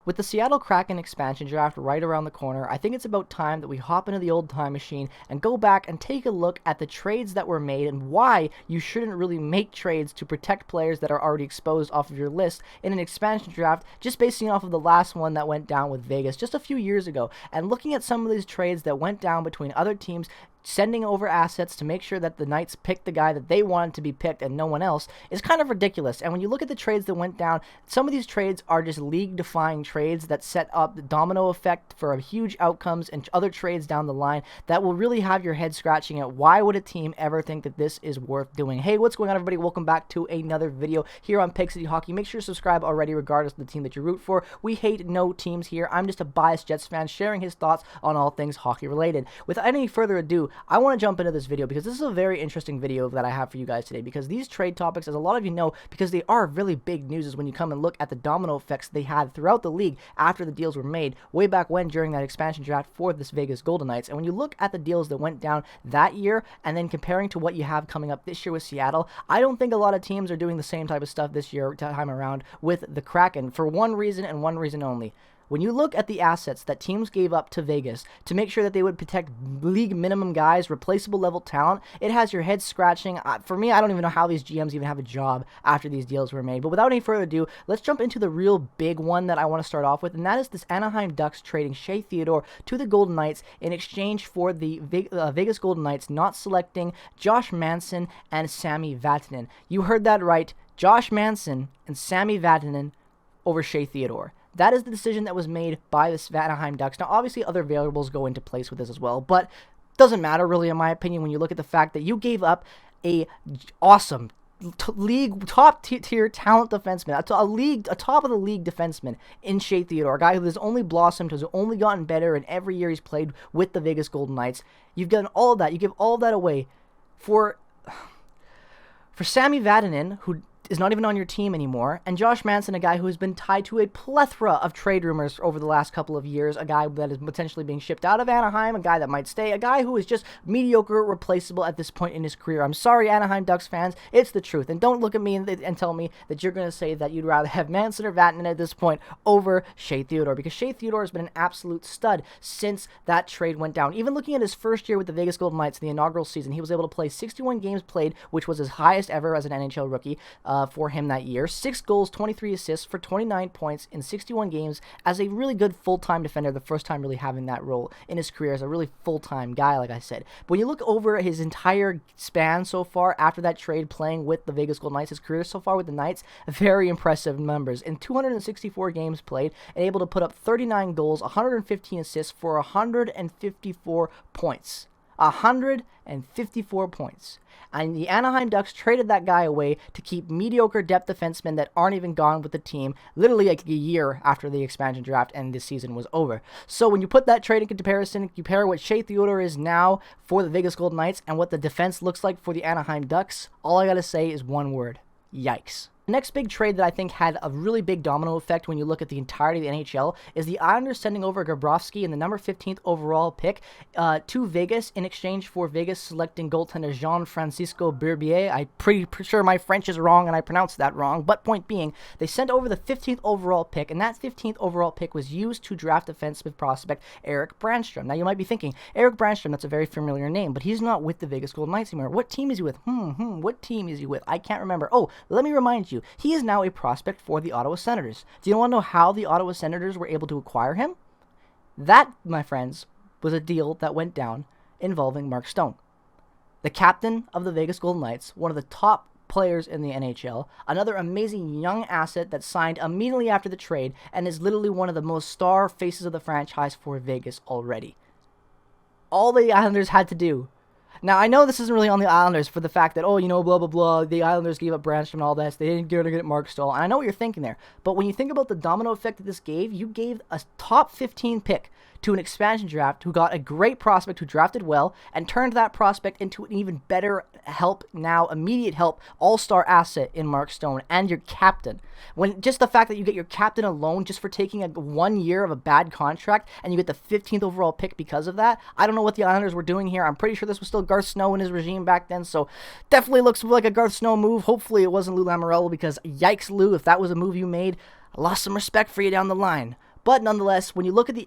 With the Seattle Kraken expansion draft right around the corner, I think it's about time that we hop into the old time machine and go back and take a look at the trades that were made and why you shouldn't really make trades to protect players that are already exposed off of your list in an expansion draft, just basing off of the last one that went down with Vegas just a few years ago. And looking at some of these trades that went down between other teams, sending over assets to make sure that the Knights picked the guy that they wanted to be picked and no one else is kind of ridiculous. And when you look at the trades that went down, some of these trades are just league-defying trades that set up the domino effect for huge outcomes and other trades down the line that will really have your head scratching at why would a team ever think that this is worth doing. Hey, what's going on, everybody? Welcome back to another video here on Pig City Hockey. Make sure to subscribe already regardless of the team that you root for. We hate no teams here. I'm just a biased Jets fan sharing his thoughts on all things hockey related. Without any further ado, I want to jump into this video because this is a very interesting video that I have for you guys today, because these trade topics, as a lot of you know, because they are really big news, is when you come and look at the domino effects they had throughout the league after the deals were made way back when during that expansion draft for this Vegas Golden Knights. And when you look at the deals that went down that year and then comparing to what you have coming up this year with Seattle, I don't think a lot of teams are doing the same type of stuff this year time around with the Kraken for one reason and one reason only. When you look at the assets that teams gave up to Vegas to make sure that they would protect league minimum guys, replaceable level talent, it has your head scratching. For me, I don't even know how these GMs even have a job after these deals were made. But without any further ado, let's jump into the real big one that I want to start off with, and that is this Anaheim Ducks trading Shea Theodore to the Golden Knights in exchange for the Vegas Golden Knights not selecting Josh Manson and Sami Vatanen. You heard that right, Josh Manson and Sami Vatanen over Shea Theodore. That is the decision that was made by the Anaheim Ducks. Now, obviously, other variables go into place with this as well, but doesn't matter really, in my opinion, when you look at the fact that you gave up a awesome league top tier talent defenseman, a top of the league defenseman in Shea Theodore, a guy who has only blossomed, has only gotten better in every year he's played with the Vegas Golden Knights. You've done all of that. You give all of that away for Sami Vatanen, who is not even on your team anymore, and Josh Manson, a guy who has been tied to a plethora of trade rumors over the last couple of years, a guy that is potentially being shipped out of Anaheim, a guy that might stay, a guy who is just mediocre, replaceable at this point in his career. I'm sorry, Anaheim Ducks fans, it's the truth, and don't look at me and tell me that you're going to say that you'd rather have Manson or Vatanen at this point over Shea Theodore, because Shea Theodore has been an absolute stud since that trade went down. Even looking at his first year with the Vegas Golden Knights in the inaugural season, he was able to play 61 games played, which was his highest ever as an NHL rookie for him that year. 6 goals, 23 assists for 29 points in 61 games as a really good full-time defender, the first time really having that role in his career as a really full-time guy, like I said. But when you look over his entire span so far after that trade playing with the Vegas Golden Knights, his career so far with the Knights, very impressive numbers. In 264 games played, and able to put up 39 goals, 115 assists for 154 points. 154 points. And the Anaheim Ducks traded that guy away to keep mediocre depth defensemen that aren't even gone with the team literally like a year after the expansion draft and this season was over. So when you put that trade in comparison, compare what Shea Theodore is now for the Vegas Golden Knights and what the defense looks like for the Anaheim Ducks, all I gotta say is one word: yikes. The next big trade that I think had a really big domino effect when you look at the entirety of the NHL is the Islanders sending over Bobrovsky in the number 15th overall pick to Vegas in exchange for Vegas selecting goaltender Jean-Francisco Berbier. I'm pretty sure my French is wrong and I pronounced that wrong, but point being, they sent over the 15th overall pick, and that 15th overall pick was used to draft defensive prospect Erik Brannstrom. Now you might be thinking, Erik Brannstrom, that's a very familiar name, but he's not with the Vegas Golden Knights anymore. What team is he with? What team is he with? I can't remember. Oh, let me remind you. He is now a prospect for the Ottawa Senators. Do you want to know how the Ottawa Senators were able to acquire him? That, my friends, was a deal that went down involving Mark Stone, the captain of the Vegas Golden Knights, one of the top players in the NHL, another amazing young asset that signed immediately after the trade and is literally one of the most star faces of the franchise for Vegas already. All the Islanders had to do. Now, I know this isn't really on the Islanders for the fact that, oh, you know, blah, blah, blah, the Islanders gave up Brannstrom and all this, they didn't get Mark Stahl, and I know what you're thinking there, but when you think about the domino effect that this gave, you gave a top 15 pick to an expansion draft who got a great prospect who drafted well and turned that prospect into an even better help now, immediate help, all-star asset in Mark Stone and your captain. When just the fact that you get your captain alone just for taking 1 year of a bad contract and you get the 15th overall pick because of that, I don't know what the Islanders were doing here. I'm pretty sure this was still Garth Snow in his regime back then, so definitely looks like a Garth Snow move. Hopefully it wasn't Lou Lamoriello, because yikes, Lou, if that was a move you made, I lost some respect for you down the line. But nonetheless, when you look at the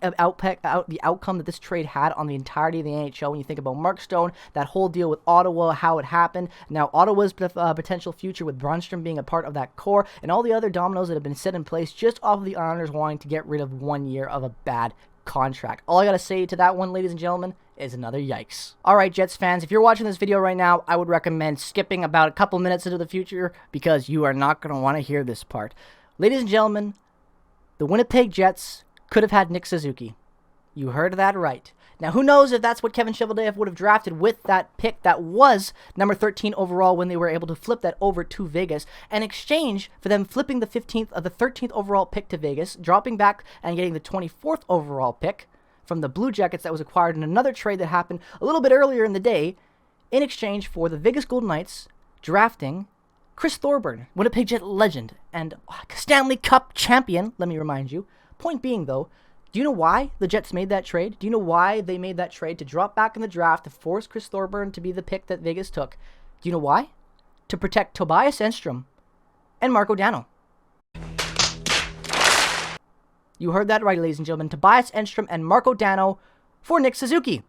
outcome that this trade had on the entirety of the NHL, when you think about Mark Stone, that whole deal with Ottawa, how it happened, now Ottawa's potential future with Brunstrom being a part of that core, and all the other dominoes that have been set in place just off of the Islanders wanting to get rid of 1 year of a bad contract. All I gotta say to that one, ladies and gentlemen, is another yikes. Alright, Jets fans, if you're watching this video right now, I would recommend skipping about a couple minutes into the future because you are not going to want to hear this part. Ladies and gentlemen, the Winnipeg Jets could have had Nick Suzuki. You heard that right. Now, who knows if that's what Kevin Cheveldayoff would have drafted with that pick that was number 13 overall when they were able to flip that over to Vegas in exchange for them flipping the 13th overall pick to Vegas, dropping back and getting the 24th overall pick from the Blue Jackets that was acquired in another trade that happened a little bit earlier in the day in exchange for the Vegas Golden Knights drafting Chris Thorburn, Winnipeg Jet legend and Stanley Cup champion, let me remind you. Point being, though, do you know why the Jets made that trade? Do you know why they made that trade to drop back in the draft to force Chris Thorburn to be the pick that Vegas took? Do you know why? To protect Tobias Enstrom and Marco Dano. You heard that right, ladies and gentlemen. Tobias Enstrom and Marco Dano for Nick Suzuki.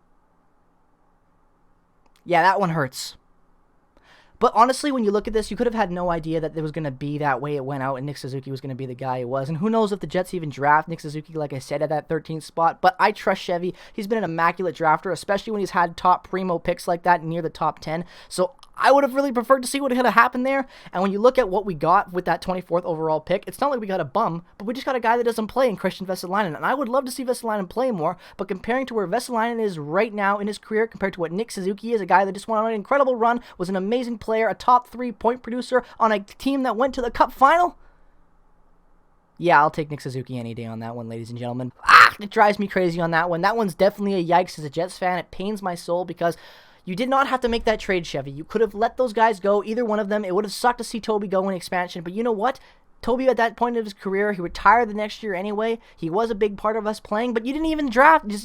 Yeah, that one hurts. But honestly, when you look at this, you could have had no idea that it was going to be that way it went out and Nick Suzuki was going to be the guy he was. And who knows if the Jets even draft Nick Suzuki, like I said, at that 13th spot. But I trust Chevy. He's been an immaculate drafter, especially when he's had top primo picks like that near the top 10. So I would have really preferred to see what had happened there. And when you look at what we got with that 24th overall pick, it's not like we got a bum, but we just got a guy that doesn't play in Christian Vesalainen. And I would love to see Vesalainen play more, but comparing to where Vesalainen is right now in his career compared to what Nick Suzuki is, a guy that just went on an incredible run, was an amazing player, a top 3 point producer on a team that went to the Cup final. Yeah, I'll take Nick Suzuki any day on that one, ladies and gentlemen. It drives me crazy on that one. That one's definitely a yikes as a Jets fan. It pains my soul because you did not have to make that trade, Chevy. You could have let those guys go, either one of them. It would have sucked to see Toby go in expansion, but you know what? Toby, at that point of his career, he retired the next year anyway. He was a big part of us playing, but you didn't even draft. You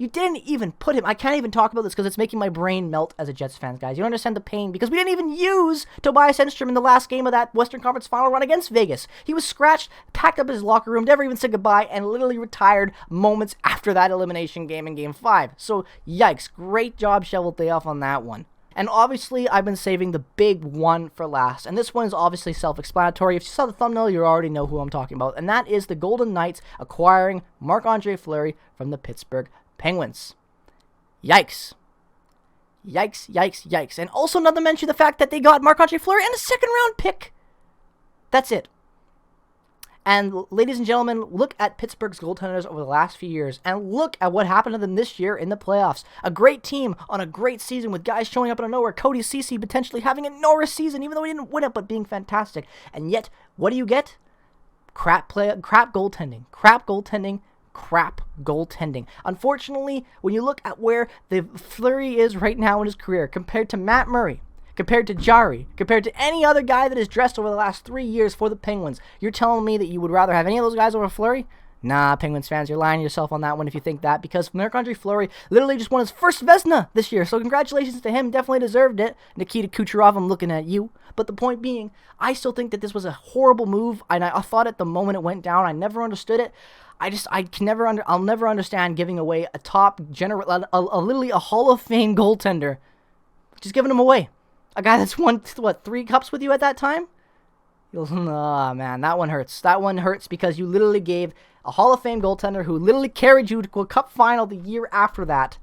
didn't even put him. I can't even talk about this because it's making my brain melt as a Jets fan, guys. You don't understand the pain because we didn't even use Tobias Enstrom in the last game of that Western Conference Final run against Vegas. He was scratched, packed up his locker room, never even said goodbye, and literally retired moments after that elimination game in Game 5. So, yikes. Great job, Cheveldayoff, on that one. And obviously, I've been saving the big one for last. And this one is obviously self-explanatory. If you saw the thumbnail, you already know who I'm talking about. And that is the Golden Knights acquiring Marc-Andre Fleury from the Pittsburgh Penguins. Yikes. Yikes, yikes, yikes. And also not to mention the fact that they got Marc-Andre Fleury and a second-round pick. That's it. And ladies and gentlemen, look at Pittsburgh's goaltenders over the last few years and look at what happened to them this year in the playoffs. A great team on a great season with guys showing up out of nowhere. Cody Ceci potentially having a Norris season even though he didn't win it, but being fantastic. And yet, what do you get? Crap goaltending. Crap goaltending. Crap goaltending. Unfortunately, when you look at where the Fleury is right now in his career compared to Matt Murray, compared to Jari, compared to any other guy that has dressed over the last 3 years for the Penguins, you're telling me that you would rather have any of those guys over Fleury? Nah, Penguins fans, you're lying to yourself on that one if you think that, because Marc-Andre Fleury literally just won his first Vezina this year, so congratulations to him, definitely deserved it. Nikita Kucherov, I'm looking at you. But the point being, I still think that this was a horrible move, and I thought at the moment it went down, I never understood it. I'll never understand giving away a top literally a Hall of Fame goaltender, just giving him away. A guy that's won, 3 cups with you at that time? Oh, man, that one hurts. That one hurts because you literally gave a Hall of Fame goaltender who literally carried you to a cup final the year after that.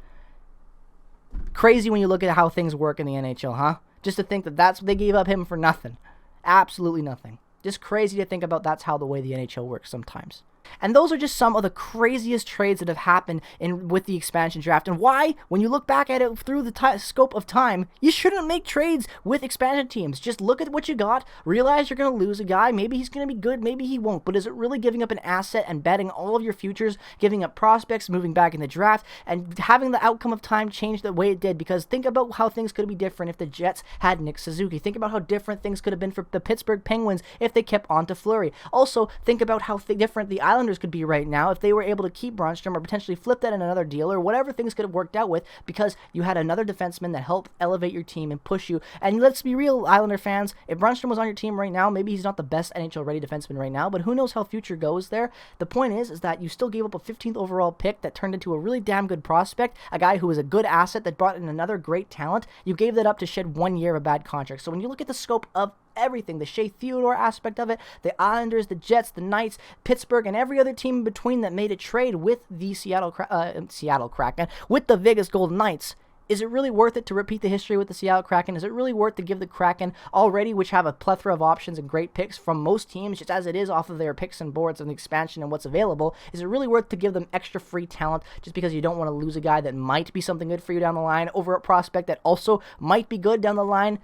Crazy when you look at how things work in the NHL, huh? Just to think that that's what they gave up him for nothing. Absolutely nothing. Just crazy to think about that's how the way the NHL works sometimes. And those are just some of the craziest trades that have happened with the expansion draft. And why, when you look back at it through the scope of time, you shouldn't make trades with expansion teams. Just look at what you got, realize you're going to lose a guy. Maybe he's going to be good, maybe he won't. But is it really giving up an asset and betting all of your futures, giving up prospects, moving back in the draft, and having the outcome of time change the way it did? Because think about how things could be different if the Jets had Nick Suzuki. Think about how different things could have been for the Pittsburgh Penguins if they kept on to Fleury. Also, think about how different the Islanders Islanders could be right now if they were able to keep Brunstrom or potentially flip that in another deal or whatever things could have worked out with, because you had another defenseman that helped elevate your team and push you. And let's be real, Islander fans, if Brunstrom was on your team right now, maybe he's not the best NHL-ready defenseman right now, but who knows how future goes there. The point is that you still gave up a 15th overall pick that turned into a really damn good prospect, a guy who was a good asset that brought in another great talent. You gave that up to shed 1 year of a bad contract. So when you look at the scope of everything, the Shea Theodore aspect of it, the Islanders, the Jets, the Knights, Pittsburgh, and every other team in between that made a trade with the Seattle Kraken, with the Vegas Golden Knights, is it really worth it to repeat the history with the Seattle Kraken? Is it really worth to give the Kraken already, which have a plethora of options and great picks from most teams, just as it is off of their picks and boards and the expansion and what's available, is it really worth to give them extra free talent just because you don't want to lose a guy that might be something good for you down the line over a prospect that also might be good down the line?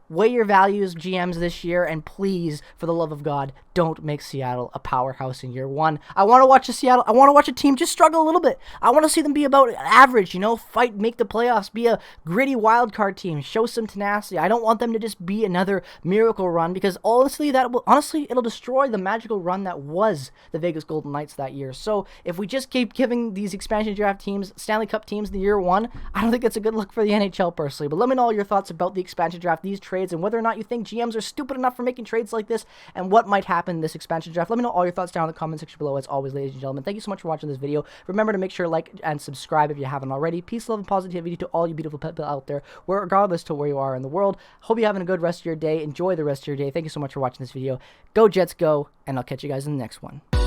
Weigh your values, GMs, this year, and please, for the love of God, don't make Seattle a powerhouse in year one. I want to watch I want to watch a team just struggle a little bit. I want to see them be about average, fight, make the playoffs, be a gritty wild card team, show some tenacity. I don't want them to just be another miracle run, because honestly, it'll destroy the magical run that was the Vegas Golden Knights that year. So if we just keep giving these expansion draft teams Stanley Cup teams in the year one, I don't think that's a good look for the NHL personally. But let me know all your thoughts about the expansion draft, these trades, and whether or not you think GMs are stupid enough for making trades like this, and what might happen in this expansion draft. Let me know all your thoughts down in the comment section below. As always, ladies and gentlemen, thank you so much for watching this video. Remember to make sure to like and subscribe if you haven't already. Peace, love, and positivity to all you beautiful people out there, regardless to where you are in the world. Hope you're having a good rest of your day. Enjoy the rest of your day. Thank you so much for watching this video. Go Jets, go, and I'll catch you guys in the next one.